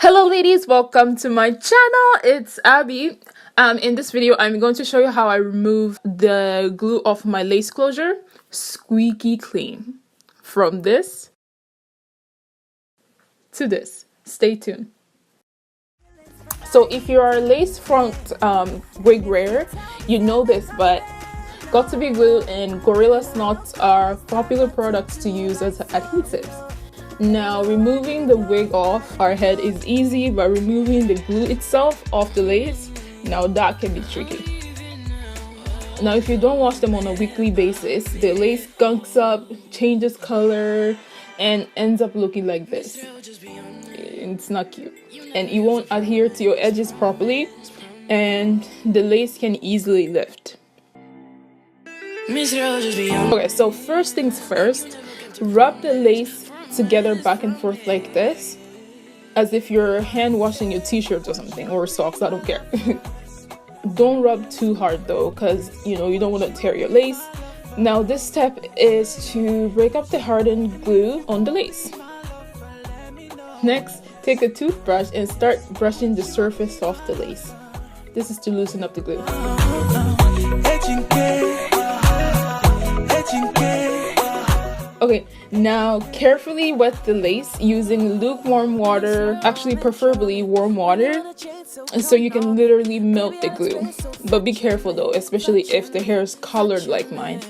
Hello ladies, welcome to my channel. It's Abby. In this video I'm going to show you how I remove the glue off my lace closure squeaky clean. From this to this. Stay tuned. So if you are a lace front wig wearer, you know this, but got to be glue and Gorilla Snots are popular products to use as adhesives. Now, removing the wig off our head is easy, but removing the glue itself off the lace, now that can be tricky. Now, if you don't wash them on a weekly basis, the lace gunks up, changes color, and ends up looking like this. It's not cute. And it won't adhere to your edges properly, and the lace can easily lift. Okay, so first things first, rub the lace together back and forth like this, as if you're hand washing your t-shirts or something, or socks, I don't care. Don't rub too hard though, because you don't want to tear your lace. Now this step is to break up the hardened glue on the lace. Next, take a toothbrush and start brushing the surface of the lace. This is to loosen up the glue. Okay, now carefully wet the lace using lukewarm water, actually preferably warm water, so you can literally melt the glue. But be careful though, especially if the hair is colored like mine.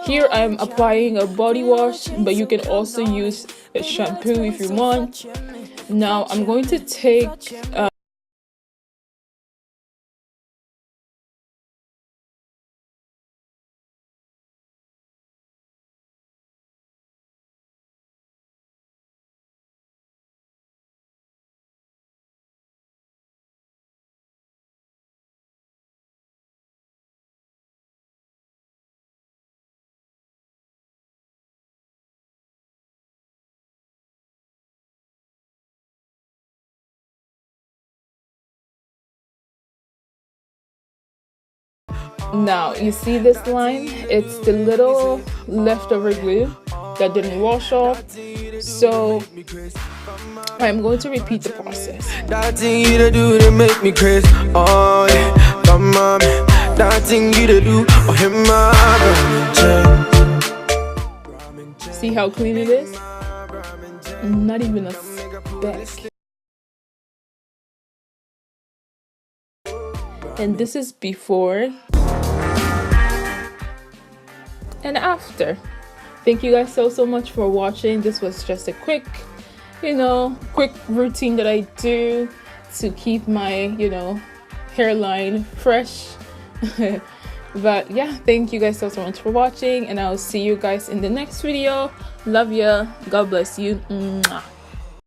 Here I'm applying a body wash, but you can also use a shampoo if you want. Now I'm going to take now you see this line, it's the little leftover glue that didn't wash off, so I'm going to repeat the process. That thing you to do to make me crazy, oh yeah, come on, that thing you to do, oh him. See how clean it is? Not even a speck. And this is before and after. Thank you guys so much for watching. This was just a quick routine that I do to keep my hairline fresh. But yeah, thank you guys so much for watching, and I'll see you guys in the next video. Love ya, God bless you. Mwah.